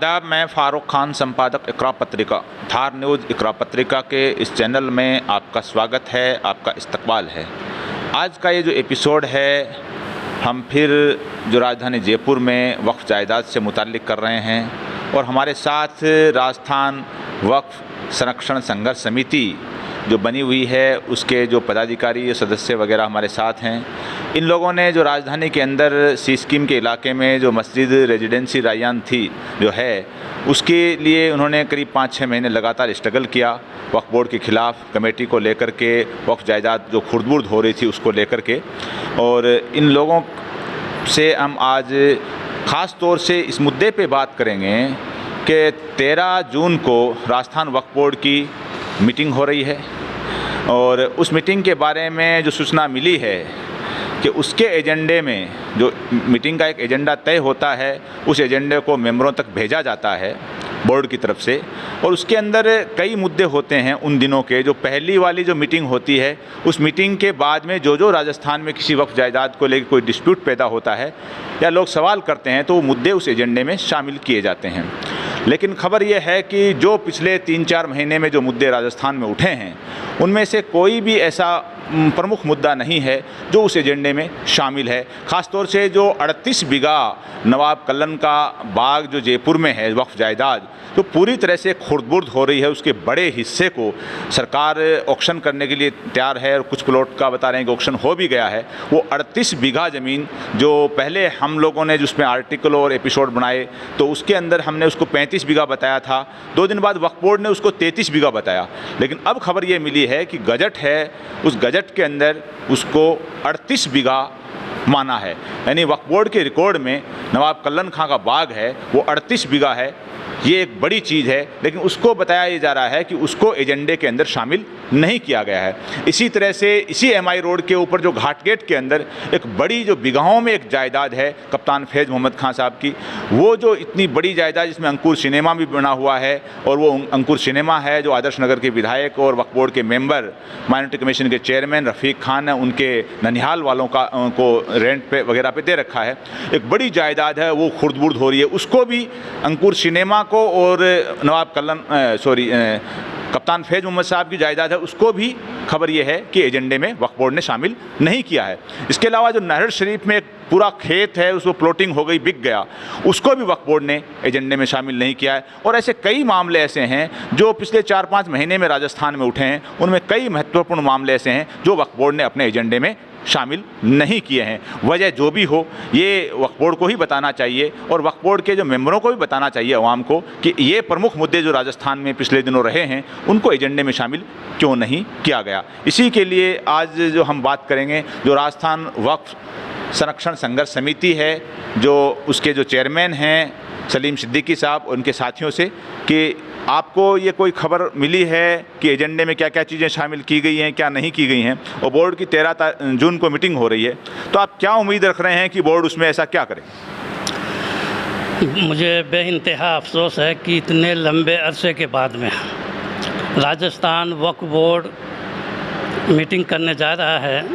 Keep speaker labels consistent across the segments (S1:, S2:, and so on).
S1: आदाब, मैं फ़ारूक खान, संपादक इकरा पत्रिका। धार न्यूज़ इकरा पत्रिका के इस चैनल में आपका स्वागत है, आपका इस्तकबाल है। आज का ये जो एपिसोड है, हम फिर जो राजधानी जयपुर में वक्फ जायदाद से मुताल्लिक़ कर रहे हैं और हमारे साथ राजस्थान वक्फ संरक्षण संघर्ष समिति जो बनी हुई है उसके जो पदाधिकारी सदस्य वगैरह हमारे साथ हैं। इन लोगों ने जो राजधानी के अंदर सी स्कीम के इलाके में जो मस्जिद रेजिडेंसी रायान थी जो है, उसके लिए उन्होंने करीब 5-6 महीने लगातार स्ट्रगल किया वक्फ बोर्ड के ख़िलाफ़, कमेटी को लेकर के, वक्फ जायदाद जो खुर्द-बुर्द हो रही थी उसको लेकर के। और इन लोगों से हम आज ख़ास तौर से इस मुद्दे पे बात करेंगे कि 13 जून को राजस्थान वक्फ बोर्ड की मीटिंग हो रही है और उस मीटिंग के बारे में जो सूचना मिली है कि उसके एजेंडे में, जो मीटिंग का एक एजेंडा तय होता है, उस एजेंडे को मेंबरों तक भेजा जाता है बोर्ड की तरफ से और उसके अंदर कई मुद्दे होते हैं उन दिनों के। जो पहली वाली जो मीटिंग होती है, उस मीटिंग के बाद में जो राजस्थान में किसी वक्फ जायदाद को लेकर कोई डिस्प्यूट पैदा होता है या लोग सवाल करते हैं तो वो मुद्दे उस एजेंडे में शामिल किए जाते हैं। लेकिन खबर यह है कि जो पिछले 3-4 महीने में जो मुद्दे राजस्थान में उठे हैं, उनमें से कोई भी ऐसा प्रमुख मुद्दा नहीं है जो उस एजेंडे में शामिल है। ख़ास तौर से जो 38 बीघा नवाब कल्लन का बाग जो जयपुर में है वक्फ जायदाद, तो पूरी तरह से खुर्द-बुर्द हो रही है। उसके बड़े हिस्से को सरकार ऑक्शन करने के लिए तैयार है और कुछ प्लॉट का बता रहे हैं कि ऑक्शन हो भी गया है। वो 38 बीघा ज़मीन जो पहले हम लोगों ने जिसमें आर्टिकल और एपिसोड बनाए तो उसके अंदर हमने उसको 35 बीघा बताया था। 2 दिन बाद वक्फ बोर्ड ने उसको 33 बीघा बताया। लेकिन अब खबर ये मिली है कि गजट है, उस गजट के अंदर उसको 38 बीघा माना है। यानी वक्फ बोर्ड के रिकॉर्ड में नवाब कल्लन खां का बाग है वो 38 बीघा है। ये एक बड़ी चीज़ है, लेकिन उसको बताया ये जा रहा है कि उसको एजेंडे के अंदर शामिल नहीं किया गया है। इसी तरह से इसी MI रोड के ऊपर जो घाट गेट के अंदर एक बड़ी जो बिगाहों में एक जायदाद है कप्तान फैज़ मोहम्मद खां साहब की, वो जो इतनी बड़ी जायदाद जिसमें अंकुर सिनेमा भी बना हुआ है और वो अंकुर सिनेमा है जो आदर्श नगर के विधायक और वक्फ बोर्ड के मेंबर, माइनॉरिटी कमीशन के चेयरमैन रफ़ीक खान ने उनके ननिहाल वालों का को रेंट पे वगैरह पे दे रखा है। एक बड़ी जायदाद है, वो खुर्द-बुर्द हो रही है। उसको भी अंकुर सिनेमा को और नवाब कल्लन कप्तान फैज़ मोहम्मद साहब की जायदाद है, उसको भी खबर ये है कि एजेंडे में वक्फ बोर्ड ने शामिल नहीं किया है। इसके अलावा जो नहर शरीफ में एक पूरा खेत है उसको प्लॉटिंग हो गई, बिक गया, उसको भी वक्फ बोर्ड ने एजेंडे में शामिल नहीं किया है। और ऐसे कई मामले ऐसे हैं जो पिछले 4-5 महीने में राजस्थान में उठे हैं, उनमें कई महत्वपूर्ण मामले ऐसे हैं जो वक्फ बोर्ड ने अपने एजेंडे में शामिल नहीं किए हैं। वजह जो भी हो, ये वक्फ बोर्ड को ही बताना चाहिए और वक्फ बोर्ड के जो मेंबरों को भी बताना चाहिए अवाम को कि ये प्रमुख मुद्दे जो राजस्थान में पिछले दिनों रहे हैं उनको एजेंडे में शामिल क्यों नहीं किया गया। इसी के लिए आज जो हम बात करेंगे, जो राजस्थान वक्फ संरक्षण संघर्ष समिति है, जो उसके जो चेयरमैन हैं सलीम सिद्दीकी साहब, उनके साथियों से कि आपको ये कोई खबर मिली है कि एजेंडे में क्या क्या चीज़ें शामिल की गई हैं, क्या नहीं की गई हैं, और बोर्ड की 13 जून को मीटिंग हो रही है, तो आप क्या उम्मीद रख रहे हैं कि बोर्ड उसमें ऐसा क्या करे?
S2: मुझे बेइंतहा अफसोस है कि इतने लंबे अरसे के बाद में राजस्थान वक्फ बोर्ड मीटिंग करने जा रहा है,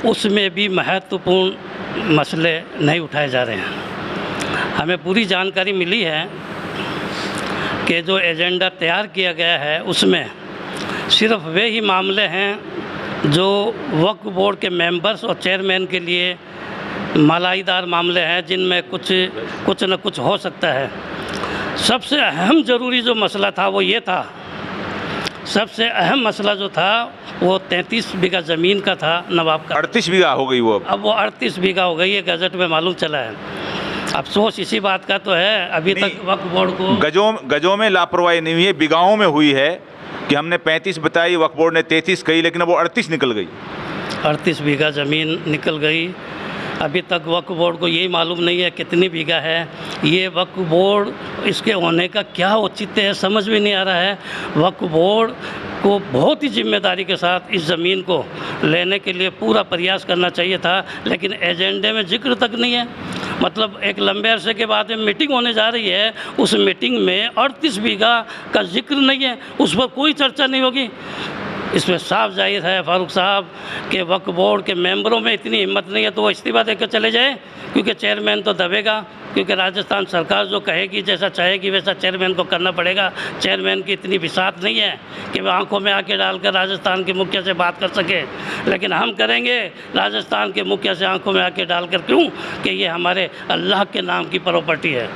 S2: उसमें भी महत्वपूर्ण मसले नहीं उठाए जा रहे हैं। हमें पूरी जानकारी मिली है कि जो एजेंडा तैयार किया गया है उसमें सिर्फ वे ही मामले हैं जो वक्फ बोर्ड के मेंबर्स और चेयरमैन के लिए मलाईदार मामले हैं, जिनमें कुछ न कुछ हो सकता है। सबसे अहम ज़रूरी जो मसला था वो ये था, सबसे अहम मसला जो था वो 33 बीघा ज़मीन का था नवाब का।
S1: 38 बीघा हो गई वो,
S2: अब वो 38 बीघा हो गई है, गजट में मालूम चला है। अफसोस इसी बात का तो है अभी तक वक्फ बोर्ड को
S1: गजों में लापरवाही नहीं हुई है, बिगाहों में हुई है कि हमने 35 बताई, वक्फ बोर्ड ने 33 कही, लेकिन वो 38 निकल गई।
S2: 38 बीघा ज़मीन निकल गई। अभी तक वक्फ बोर्ड को यही मालूम नहीं है कितनी बीघा है। ये वक्फ बोर्ड, इसके होने का क्या औचित्य है समझ में नहीं आ रहा है। वक्फ बोर्ड को बहुत ही जिम्मेदारी के साथ इस ज़मीन को लेने के लिए पूरा प्रयास करना चाहिए था, लेकिन एजेंडे में जिक्र तक नहीं है। मतलब एक लंबे अरसे के बाद में मीटिंग होने जा रही है, उस मीटिंग में 38 बीघा का जिक्र नहीं है, उस पर कोई चर्चा नहीं होगी। इसमें साफ जाहिर है फारूक साहब कि वक्फ बोर्ड के मेंबरों में इतनी हिम्मत नहीं है तो वो इस्तीफा देकर चले जाए, क्योंकि चेयरमैन तो दबेगा क्योंकि राजस्थान सरकार जो कहेगी, जैसा चाहेगी वैसा चेयरमैन को करना पड़ेगा। चेयरमैन की इतनी बिसात नहीं है कि वह आंखों में आके डालकर राजस्थान के मुखिया से बात कर सके, लेकिन हम करेंगे राजस्थान के मुखिया से आंखों में आके डालकर। क्यों? कि ये हमारे अल्लाह के नाम की प्रॉपर्टी है।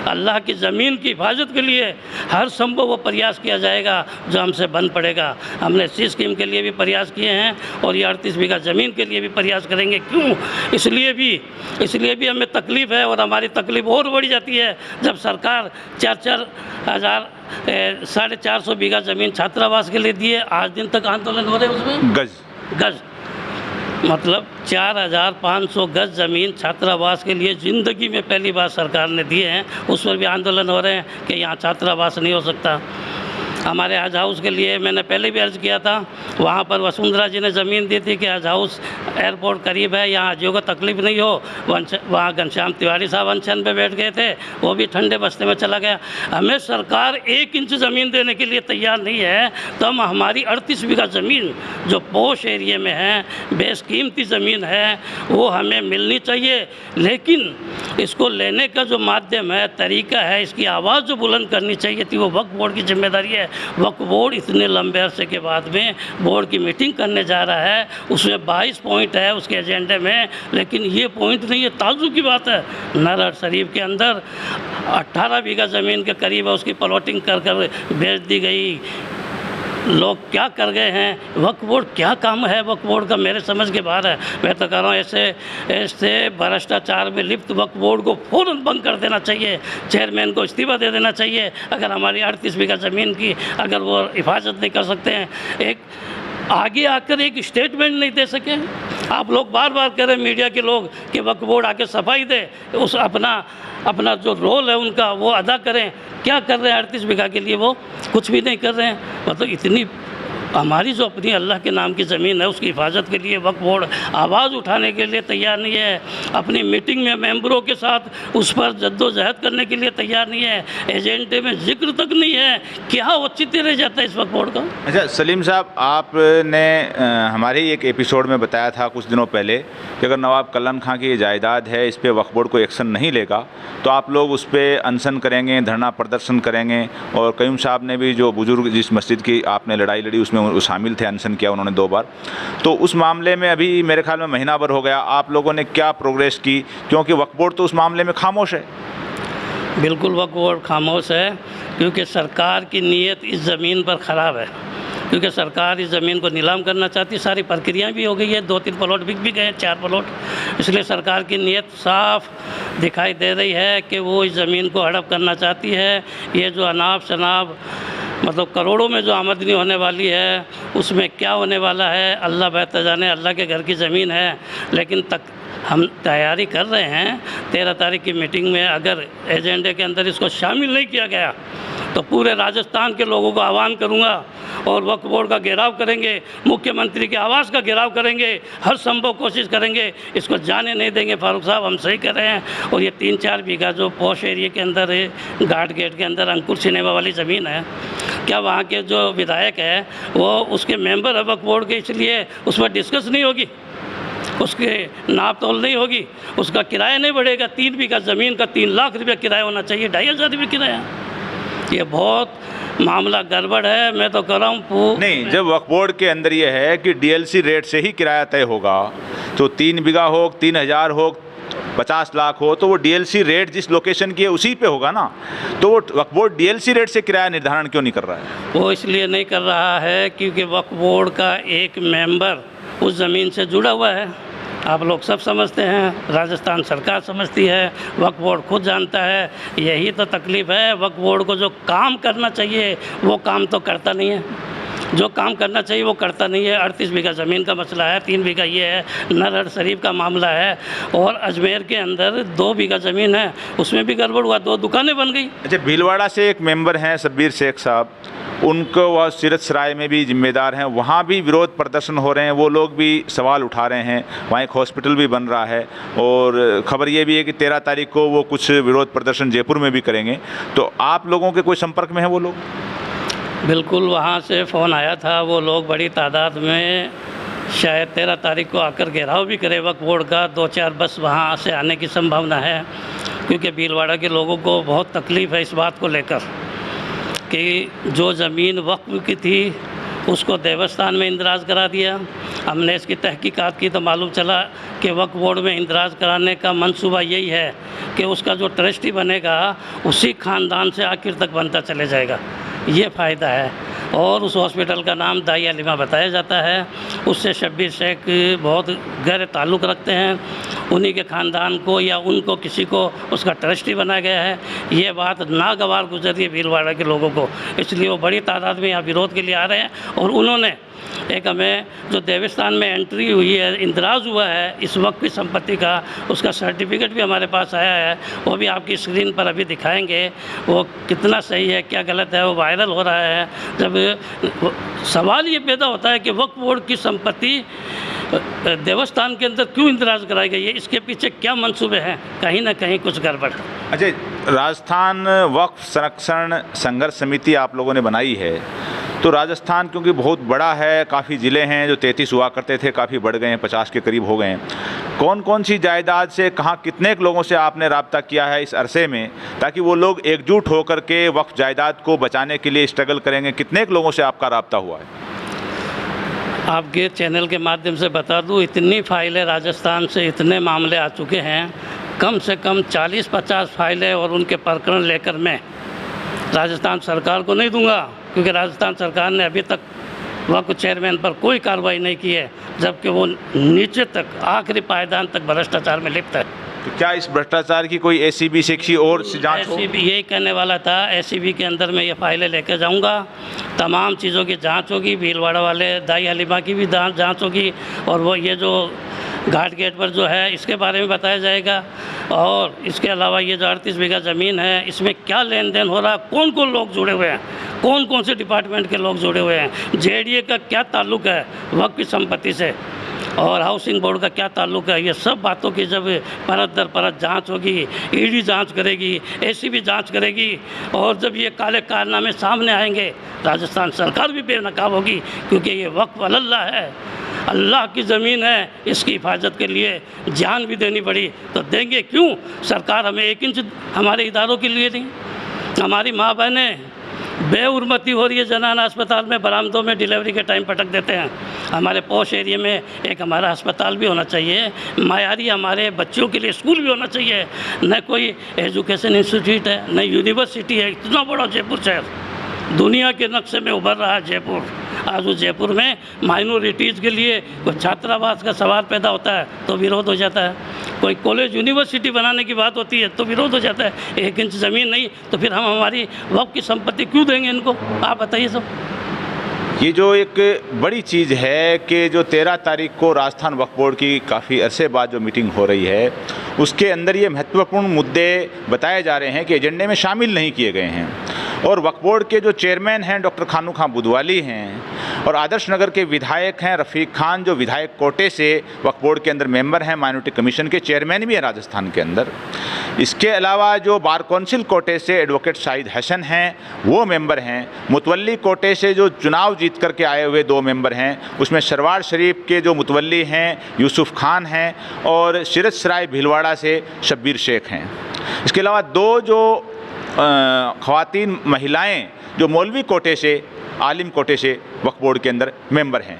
S2: अल्लाह की ज़मीन की हिफाजत के लिए हर संभव वो प्रयास किया जाएगा जो हमसे बन पड़ेगा। हमने सी स्कीम के लिए भी प्रयास किए हैं और ये 38 बीघा ज़मीन के लिए भी प्रयास करेंगे। क्यों? इसलिए भी हमें तकलीफ़ है, और हमारी तकलीफ़ और बढ़ जाती है जब सरकार 4-4 हज़ार 450 बीघा ज़मीन छात्रावास के लिए दिए। आज दिन तक आंदोलन हो रहे हैं उसमें। गज मतलब 4500 गज ज़मीन छात्रावास के लिए ज़िंदगी में पहली बार सरकार ने दिए हैं। उस पर भी आंदोलन हो रहे हैं कि यहाँ छात्रावास नहीं हो सकता। हमारे हज हाउस के लिए मैंने पहले भी अर्ज़ किया था, वहाँ पर वसुंधरा जी ने ज़मीन दी थी कि हज हाउस एयरपोर्ट करीब है, यहाँ हजियों को तकलीफ़ नहीं हो। वहाँ घनश्याम तिवारी साहब अनशन पे बैठ गए थे, वो भी ठंडे बस्ते में चला गया। हमें सरकार 1 इंच ज़मीन देने के लिए तैयार नहीं है, तो हम हमारी 38 बीघा ज़मीन जो पोश एरिए में है, बेशकीमती ज़मीन है, वो हमें मिलनी चाहिए। लेकिन इसको लेने का जो माध्यम है, तरीका है, इसकी आवाज़ जो बुलंद करनी चाहिए थी, वो वक्फ बोर्ड की जिम्मेदारी है। वक्फ बोर्ड इतने लंबे अरसे के बाद में बोर्ड की मीटिंग करने जा रहा है, उसमें 22 पॉइंट है उसके एजेंडे में, लेकिन ये पॉइंट नहीं है। ताज्जुब की बात है, नरहर शरीफ के अंदर 18 बीघा ज़मीन के करीब है, उसकी प्लॉटिंग कर बेच दी गई। लोग क्या कर गए हैं? वक्फ बोर्ड क्या काम है वक्फ बोर्ड का? मेरे समझ के बाहर है। मैं तो कह रहा हूँ ऐसे भ्रष्टाचार में लिप्त वक्फ बोर्ड को फ़ौरन बंद कर देना चाहिए, चेयरमैन को इस्तीफ़ा दे देना चाहिए। अगर हमारी 38 बीघा ज़मीन की अगर वो हिफाजत नहीं कर सकते हैं, एक आगे आकर एक स्टेटमेंट नहीं दे सके। आप लोग बार बार कह रहे हैं मीडिया के लोग कि वक्फ बोर्ड आके सफाई दे, उस अपना जो रोल है उनका वो अदा करें। क्या कर रहे हैं? 38 बीघा के लिए वो कुछ भी नहीं कर रहे हैं। मतलब इतनी हमारी जो अपनी अल्लाह के नाम की ज़मीन है उसकी हिफाजत के लिए वक्फ बोर्ड आवाज़ उठाने के लिए तैयार नहीं है। अपनी मीटिंग में मेंबरों के साथ उस पर जद्दोजहद करने के लिए तैयार नहीं है। एजेंडे में जिक्र तक नहीं है। क्या औचित्य रह जाता है इस वक्फ बोर्ड का?
S1: अच्छा सलीम साहब, आपने हमारे ही एक एपिसोड में बताया था कुछ दिनों पहले कि अगर नवाब कल्याण खां की जायदाद है, इस पर वक्फ बोर्ड को एक्शन नहीं लेगा तो आप लोग उस पर अनशन करेंगे, धरना प्रदर्शन करेंगे। और कयूम साहब ने भी, जो बुजुर्ग जिस मस्जिद की आपने लड़ाई लड़ी उसमें शामिल थे, अनशन किया उन्होंने 2 बार। तो उस मामले में अभी मेरे ख्याल में महीना भर हो गया, आप लोगों ने क्या प्रोग्रेस की? क्योंकि वक्फ बोर्ड तो उस मामले में खामोश है।
S2: बिल्कुल वक्फ बोर्ड खामोश है, क्योंकि सरकार की नीयत इस ज़मीन पर ख़राब है। क्योंकि सरकार इस ज़मीन को नीलाम करना चाहती है, सारी प्रक्रिया भी हो गई है, 2-3 प्लॉट बिक भी गए, 4 प्लॉट। इसलिए सरकार की नीयत साफ दिखाई दे रही है कि वो इस ज़मीन को हड़प करना चाहती है। ये जो अनाप शनाप मतलब करोड़ों में जो आमदनी होने वाली है, उसमें क्या होने वाला है अल्लाह बेहतर जाने। अल्लाह के घर की ज़मीन है, लेकिन हम तैयारी कर रहे हैं। 13 तारीख की मीटिंग में अगर एजेंडे के अंदर इसको शामिल नहीं किया गया तो पूरे राजस्थान के लोगों को आह्वान करूंगा और वक्फ बोर्ड का घेराव करेंगे, मुख्यमंत्री के आवास का घेराव करेंगे, हर संभव कोशिश करेंगे, इसको जाने नहीं देंगे। फारूक साहब हम सही कर रहे हैं। और ये 3-4 बीघा जो पॉश एरिया के अंदर है, घाट गेट के अंदर अंकुर सिनेमा वाली ज़मीन है, क्या वहाँ के जो विधायक है वो उसके मेंबर है वक्फ बोर्ड के, इसलिए उस पर डिस्कस नहीं होगी, उसके नाप तोल नहीं होगी, उसका किराया नहीं बढ़ेगा। 3 बीघा ज़मीन का 3 लाख रुपया किराया होना चाहिए, 2,500 रुपये किराया। ये बहुत मामला गड़बड़ है। मैं तो कह रहा हूँ
S1: नहीं, जब वक्फ बोर्ड के अंदर ये है कि डीएलसी रेट से ही किराया तय होगा, तो 3 बीघा हो, 3,000 हो, 50 लाख हो, तो वो डीएलसी रेट जिस लोकेशन की है उसी पे होगा ना। तो वो वक्फ बोर्ड डीएलसी रेट से किराया निर्धारण क्यों नहीं कर रहा है?
S2: वो इसलिए नहीं कर रहा है क्योंकि वक्फ बोर्ड का एक मेंबर उस ज़मीन से जुड़ा हुआ है। आप लोग सब समझते हैं, राजस्थान सरकार समझती है, वक्फ बोर्ड खुद जानता है। यही तो तकलीफ़ है। वक्फ बोर्ड को जो काम करना चाहिए वो काम तो करता नहीं है, जो काम करना चाहिए वो करता नहीं है। 38 बीघा ज़मीन का मसला है, 3 बीघा ये है, नरहर शरीफ का मामला है, और अजमेर के अंदर 2 बीघा ज़मीन है, उसमें भी गड़बड़ हुआ, 2 दुकानें बन गई।
S1: अच्छा, भीलवाड़ा से एक मेंबर हैं शब्बीर शेख साहब, उनको वह सीरत सराय में भी जिम्मेदार हैं, वहाँ भी विरोध प्रदर्शन हो रहे हैं, वो लोग भी सवाल उठा रहे हैं। वहाँ एक हॉस्पिटल भी बन रहा है, और ख़बर ये भी है कि 13 तारीख को वो कुछ विरोध प्रदर्शन जयपुर में भी करेंगे। तो आप लोगों के कोई संपर्क में है वो लोग?
S2: बिल्कुल, वहाँ से फ़ोन आया था, वो लोग बड़ी तादाद में शायद 13 तारीख को आकर घेराव भी करे वक्फ बोर्ड का। 2-4 बस वहाँ से आने की संभावना है, क्योंकि भीलवाड़ा के लोगों को बहुत तकलीफ़ है इस बात को लेकर कि जो ज़मीन वक्फ की थी उसको देवस्थान में इंदराज करा दिया। हमने इसकी तहकीकात की तो मालूम चला कि वक्फ बोर्ड में इंदराज कराने का मंसूबा यही है कि उसका जो ट्रस्टी बनेगा उसी ख़ानदान से आखिर तक बनता चले जाएगा, ये फ़ायदा है। और उस हॉस्पिटल का नाम दाई हलीमा बताया जाता है। उससे शब्बीर शेख बहुत गहरे ताल्लुक़ रखते हैं, उन्हीं के ख़ानदान को या उनको किसी को उसका ट्रस्टी बनाया गया है। ये बात नागवार गुजरी है भीलवाड़ा के लोगों को, इसलिए वो बड़ी तादाद में यहाँ विरोध के लिए आ रहे हैं। और उन्होंने एक हमें जो देवस्थान में एंट्री हुई है, इंदराज हुआ है इस वक्त की संपत्ति का, उसका सर्टिफिकेट भी हमारे पास आया है, वो भी आपकी स्क्रीन पर अभी दिखाएंगे। वो कितना सही है क्या गलत है वो वायरल हो रहा है। जब सवाल ये पैदा होता है कि वक्फ बोर्ड की संपत्ति देवस्थान के अंदर क्यों इंदराज कराई गई है, इसके पीछे क्या मंसूबे हैं, कहीं ना कहीं कुछ गड़बड़।
S1: अच्छा, राजस्थान वक्फ संरक्षण संघर्ष समिति आप लोगों ने बनाई है, तो राजस्थान क्योंकि बहुत बड़ा है, काफ़ी ज़िले हैं, जो 33 हुआ करते थे काफ़ी बढ़ गए हैं, 50 के करीब हो गए हैं। कौन कौन सी जायदाद से कहाँ कितने लोगों से आपने रब्ता किया है इस अरसे में, ताकि वो लोग एकजुट होकर के वक्फ जायदाद को बचाने के लिए स्ट्रगल करेंगे? कितने लोगों से आपका रब्ता हुआ है?
S2: आपके चैनल के माध्यम से बता दूं, इतनी फाइलें राजस्थान से, इतने मामले आ चुके हैं, कम से कम 40-50 फाइलें और उनके प्रकरण लेकर मैं राजस्थान सरकार को नहीं दूंगा, क्योंकि राजस्थान सरकार ने अभी तक वक्फ चेयरमैन पर कोई कार्रवाई नहीं की है, जबकि वो नीचे तक आखिरी पायदान तक भ्रष्टाचार में लिप्त है।
S1: तो क्या इस भ्रष्टाचार की कोई एसीबी से किसी और से जांच हो?
S2: एसीबी यही कहने वाला था, एसीबी के अंदर मैं ये फाइलें लेकर जाऊंगा, तमाम चीज़ों की जांच होगी, भीलवाड़ा वाले दाई हलीमा की भी जांच होगी, और वो ये जो घाट गेट पर जो है इसके बारे में बताया जाएगा। और इसके अलावा ये जो 38 बीघा ज़मीन है, इसमें क्या लेन देन हो रहा है, कौन कौन लोग जुड़े हुए हैं, कौन कौन से डिपार्टमेंट के लोग जुड़े हुए हैं, जेडीए का क्या ताल्लुक़ है वक्फ की संपत्ति से, और हाउसिंग बोर्ड का क्या ताल्लुक़ है, ये सब बातों की जब परत दर परत जांच होगी, ईडी जांच करेगी, एसीबी जांच करेगी, और जब ये काले कारनामे सामने आएंगे राजस्थान सरकार भी बेनकाब होगी, क्योंकि ये वक्फ अल्लाह है, अल्लाह की ज़मीन है, इसकी हिफाजत के लिए जान भी देनी पड़ी तो देंगे क्यों? सरकार हमें 1 इंच हमारे इदारों के लिए नहीं। हमारी माँ बहनें बेउर्मती हो रही है, जनाना अस्पताल में बरामदों में डिलीवरी के टाइम पटक देते हैं। हमारे पॉश एरिया में एक हमारा अस्पताल भी होना चाहिए, मायारी हमारे बच्चों के लिए स्कूल भी होना चाहिए, न कोई एजुकेशन इंस्टीट्यूट है, न यूनिवर्सिटी है। इतना बड़ा जयपुर शहर दुनिया के नक्शे में उभर रहा है जयपुर। आज उस जयपुर में माइनॉरिटीज़ के लिए कोई छात्रावास का सवाल पैदा होता है तो विरोध हो जाता है, कोई कॉलेज यूनिवर्सिटी बनाने की बात होती है तो विरोध हो जाता है। 1 इंच ज़मीन नहीं तो फिर हम हमारी वक्फ की संपत्ति क्यों देंगे इनको? आप बताइए सब।
S1: ये जो एक बड़ी चीज़ है कि जो 13 तारीख को राजस्थान वक्फ बोर्ड की काफ़ी अरसे बाद जो मीटिंग हो रही है, उसके अंदर ये महत्वपूर्ण मुद्दे बताए जा रहे हैं कि एजेंडे में शामिल नहीं किए गए हैं। और वक्फ बोर्ड के जो चेयरमैन हैं डॉक्टर खानू खां बुधवाली हैं, और आदर्श नगर के विधायक हैं रफ़ीक खान, जो विधायक कोटे से वक्फ बोर्ड के अंदर मेंबर हैं, माइनॉरिटी कमीशन के चेयरमैन भी हैं राजस्थान के अंदर। इसके अलावा जो बार कौंसिल कोटे से एडवोकेट शाहिद हसन हैं वो मेंबर हैं। मुतवल्ली कोटे से जो चुनाव जीत करके आए हुए 2 मेंबर हैं, उसमें शरवार शरीफ के जो मुतवल्ली हैं यूसुफ खान हैं, और शिरत सराय भीलवाड़ा से शब्बीर शेख हैं। इसके अलावा 2 जो ख़वातीन महिलाएं जो मौलवी कोटे से, आलिम कोटे से वक्फ बोर्ड के अंदर मेंबर हैं।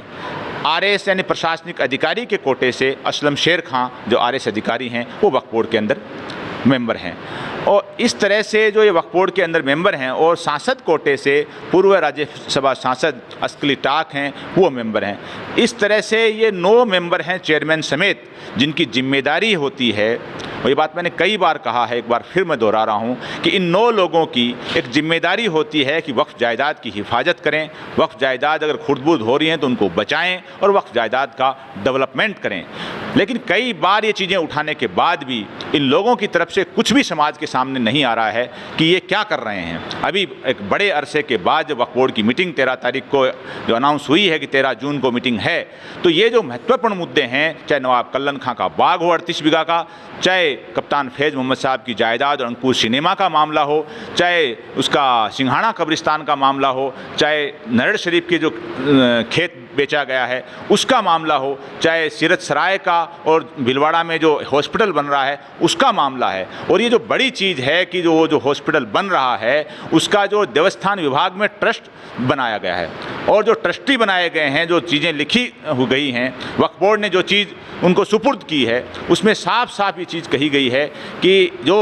S1: आरएस यानी प्रशासनिक अधिकारी के कोटे से असलम शेर खां जो आरएस अधिकारी हैं वो वक्फ बोर्ड के अंदर मेंबर हैं। और इस तरह से जो ये वक्फ बोर्ड के अंदर मेंबर हैं, और सांसद कोटे से पूर्व राज्यसभा सांसद अस्कली टाक हैं वो मेंबर हैं। इस तरह से ये 9 मेंबर हैं चेयरमैन समेत, जिनकी जिम्मेदारी होती है, और ये बात मैंने कई बार कहा है, एक बार फिर मैं दोहरा रहा हूँ कि इन 9 लोगों की एक जिम्मेदारी होती है कि वक्फ जायदाद की हिफाजत करें, वक्फ जायदाद अगर खुर्द-बुर्द हो रही हैं तो उनको बचाएं और वक्फ जायदाद का डेवलपमेंट करें। लेकिन कई बार ये चीज़ें उठाने के बाद भी इन लोगों की तरफ से कुछ भी समाज के सामने नहीं आ रहा है कि ये क्या कर रहे हैं। अभी एक बड़े अरसे के बाद जब वक्फ बोर्ड की मीटिंग 13 तारीख को जो अनाउंस हुई है कि 13 जून को मीटिंग है, तो ये जो महत्वपूर्ण मुद्दे हैं, चाहे नवाब कल्लन खां का बाग हो 38 बीघा का, चाहे कप्तान फैज़ मोहम्मद साहब की जायदाद और अंकुर सिनेमा का मामला हो, चाहे उसका सिंघाड़ा कब्रिस्तान का मामला हो, चाहे नरेड़ शरीफ के जो खेत बेचा गया है उसका मामला हो, चाहे सीरत सराय का और भीलवाड़ा में जो हॉस्पिटल बन रहा है उसका मामला है। और ये जो बड़ी चीज़ है कि जो हॉस्पिटल बन रहा है उसका जो देवस्थान विभाग में ट्रस्ट बनाया गया है और जो ट्रस्टी बनाए गए हैं, जो चीज़ें लिखी हो गई हैं, वक्फ बोर्ड ने जो चीज़ उनको सुपुर्द की है उसमें साफ साफ ये चीज़ कही गई है कि जो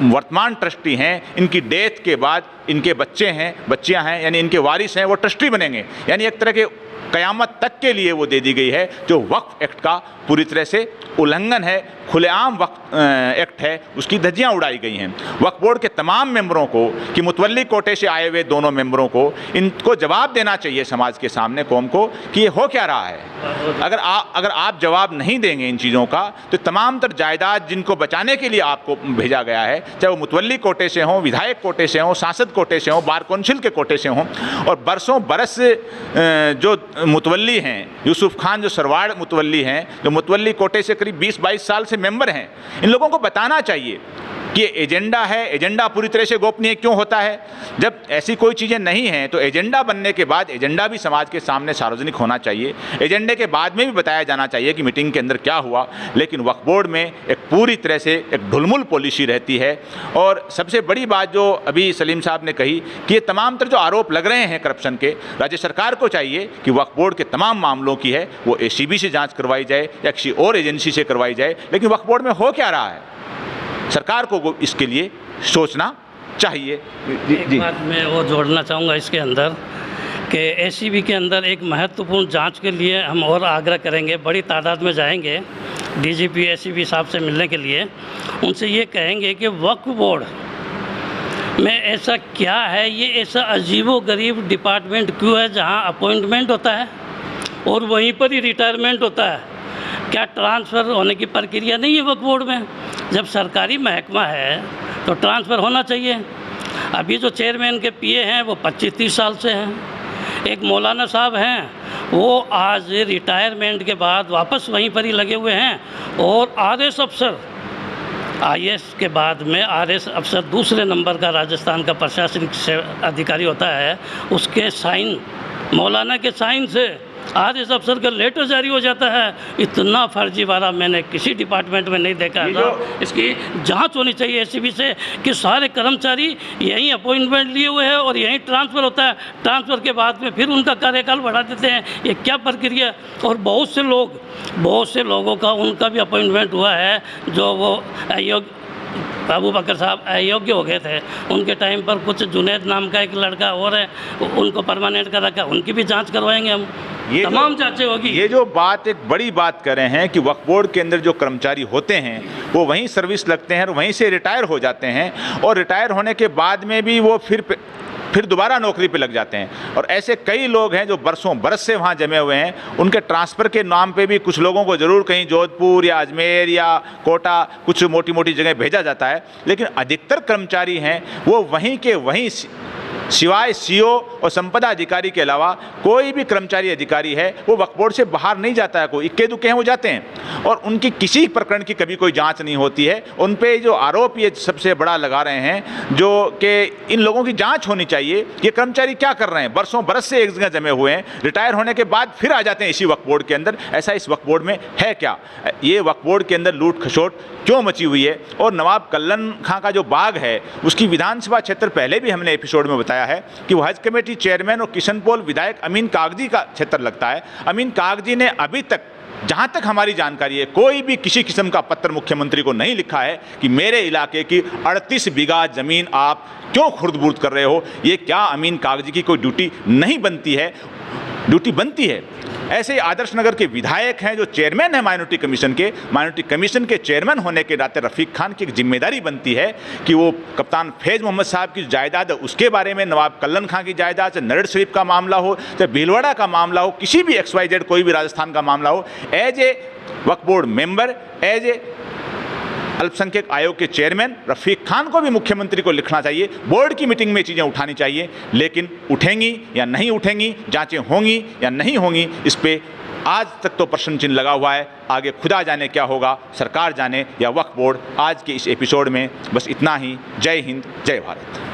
S1: वर्तमान ट्रस्टी हैं इनकी डेथ के बाद इनके बच्चे हैं, बच्चियां हैं, यानी इनके वारिस हैं, वो ट्रस्टी बनेंगे। यानी एक तरह के क़यामत तक के लिए वो दे दी गई है, जो वक्फ एक्ट का पूरी तरह से उल्लंघन है, खुलेआम वक्फ एक्ट है, उसकी धज्जियां उड़ाई गई हैं। वक्फ बोर्ड के तमाम मेंबरों को, कि मुतवल्ली कोटे से आए हुए दोनों मेंबरों को, इनको जवाब देना चाहिए समाज के सामने, कौम को, कि ये हो क्या रहा है। अगर आप जवाब नहीं देंगे इन चीज़ों का तो तमाम तर जायदाद जिनको बचाने के लिए आपको भेजा गया है, चाहे वो मुतवल्ली कोटे से हों, विधायक कोटे से हों, सांसद कोटे से हों, बार कौंसिल के कोटे से हों, और बरसों बरस जो मुतवल्ली हैं, यूसुफ खान जो सरवाड़ मुतवल्ली हैं, जो मुतवल्ली कोटे से करीब 20-22 साल से मेंबर हैं, इन लोगों को बताना चाहिए कि ये एजेंडा है। एजेंडा पूरी तरह से गोपनीय क्यों होता है? जब ऐसी कोई चीज़ें नहीं हैं तो एजेंडा बनने के बाद एजेंडा भी समाज के सामने सार्वजनिक होना चाहिए। एजेंडे के बाद में भी बताया जाना चाहिए कि मीटिंग के अंदर क्या हुआ। लेकिन वक्फ बोर्ड में एक पूरी तरह से एक ढुलमुल पॉलिसी रहती है। और सबसे बड़ी बात जो अभी सलीम साहब ने कही कि ये तमाम तरह जो आरोप लग रहे हैं करप्शन के, राज्य सरकार को चाहिए कि वक्फ बोर्ड के तमाम मामलों की है वो ACB से जाँच करवाई जाए या किसी और एजेंसी से करवाई जाए। लेकिन वक्फ बोर्ड में हो क्या रहा है, सरकार को इसके लिए सोचना चाहिए।
S2: एक बात मैं वो जोड़ना चाहूँगा इसके अंदर कि ACB के अंदर एक महत्वपूर्ण जांच के लिए हम और आग्रह करेंगे, बड़ी तादाद में जाएंगे DGP ACB साहब से मिलने के लिए, उनसे ये कहेंगे कि वक्फ बोर्ड में ऐसा क्या है, ये ऐसा अजीबोगरीब डिपार्टमेंट क्यों है जहाँ अपॉइंटमेंट होता है और वहीं पर ही रिटायरमेंट होता है? क्या ट्रांसफ़र होने की प्रक्रिया नहीं है वक्फ बोर्ड में? जब सरकारी महकमा है तो ट्रांसफ़र होना चाहिए। अभी जो चेयरमैन के PA हैं वो 25-30 साल से हैं। एक मौलाना साहब हैं, वो आज रिटायरमेंट के बाद वापस वहीं पर ही लगे हुए हैं। और RS अफसर, IAS के बाद में RS अफसर दूसरे नंबर का राजस्थान का प्रशासनिक अधिकारी होता है, उसके साइन, मौलाना के साइन से RS अफसर का लेटर जारी हो जाता है। इतना फर्जीवाड़ा मैंने किसी डिपार्टमेंट में नहीं देखा था। इसकी जांच होनी चाहिए ACB से कि सारे कर्मचारी यहीं अपॉइंटमेंट लिए हुए हैं और यहीं ट्रांसफ़र होता है, ट्रांसफ़र के बाद में फिर उनका कार्यकाल बढ़ा देते हैं। ये क्या प्रक्रिया? और बहुत से लोगों का उनका भी अपॉइंटमेंट हुआ है जो वो अयोग्य, अबू बकर साहब अयोग्य हो गए थे, उनके टाइम पर कुछ जुनैद नाम का एक लड़का और है, उनको परमानेंट कर रखा, उनकी भी जांच करवाएंगे हम। ये तमाम जांचें होगी।
S1: ये जो बात एक बड़ी बात कर रहे हैं कि वक्फ बोर्ड के अंदर जो कर्मचारी होते हैं वो वहीं सर्विस लगते हैं और वहीं से रिटायर हो जाते हैं, और रिटायर होने के बाद में भी वो फिर दोबारा नौकरी पे लग जाते हैं। और ऐसे कई लोग हैं जो बरसों बरस से वहाँ जमे हुए हैं। उनके ट्रांसफ़र के नाम पे भी कुछ लोगों को ज़रूर कहीं जोधपुर या अजमेर या कोटा कुछ मोटी मोटी जगह भेजा जाता है, लेकिन अधिकतर कर्मचारी हैं वो वहीं के वहीं, सिवाय CO और संपदा अधिकारी के अलावा कोई भी कर्मचारी अधिकारी है वो वक्फ बोर्ड से बाहर नहीं जाता है। कोई इक्के दुक्के हैं वो जाते हैं और उनकी किसी प्रकरण की कभी कोई जांच नहीं होती है। उन पे जो आरोप ये सबसे बड़ा लगा रहे हैं जो कि इन लोगों की जांच होनी चाहिए, ये कर्मचारी क्या कर रहे हैं, बरसों बरस से एक जगह जमे हुए हैं, रिटायर होने के बाद फिर आ जाते हैं इसी वक्फ बोर्ड के अंदर। ऐसा इस वक्फ बोर्ड में है क्या? ये वक्फ बोर्ड के अंदर लूट खसोट क्यों मची हुई है? और नवाब कल्लन खां का जो बाग है उसकी विधानसभा क्षेत्र पहले भी हमने एपिसोड में बताया है कि वो हज कमेटी चेयरमैन और किशनपोल विधायक अमीन कागजी का क्षेत्र लगता है। अमीन कागजी ने अभी तक, जहाँ तक हमारी जानकारी है, कोई भी किसी किस्म का पत्र मुख्यमंत्री को नहीं लिखा है कि मेरे इलाके की 38 बीघा ज़मीन आप क्यों खुर्द-बुर्द कर रहे हो। ये क्या अमीन कागजी की कोई ड्यूटी नहीं बनती है? ड्यूटी बनती है। ऐसे ही आदर्श नगर के विधायक हैं जो चेयरमैन है माइनॉरिटी कमीशन के चेयरमैन होने के नाते रफ़ीक खान की एक जिम्मेदारी बनती है कि वो कप्तान फैज़ मोहम्मद साहब की जायदाद है उसके बारे में, नवाब कल्लन खां की जायदाद, चाहे नरड़ शरीफ का मामला हो, चाहे भीलवाड़ा का मामला हो, किसी भी XYZ कोई भी राजस्थान का मामला हो, as a Waqf board member, as a अल्पसंख्यक आयोग के चेयरमैन रफ़ीक खान को भी मुख्यमंत्री को लिखना चाहिए, बोर्ड की मीटिंग में चीज़ें उठानी चाहिए। लेकिन उठेंगी या नहीं उठेंगी, जांचें होंगी या नहीं होंगी, इस पे आज तक तो प्रश्न चिन्ह लगा हुआ है। आगे खुदा जाने क्या होगा, सरकार जाने या वक्फ बोर्ड। आज के इस एपिसोड में बस इतना ही। जय हिंद, जय भारत।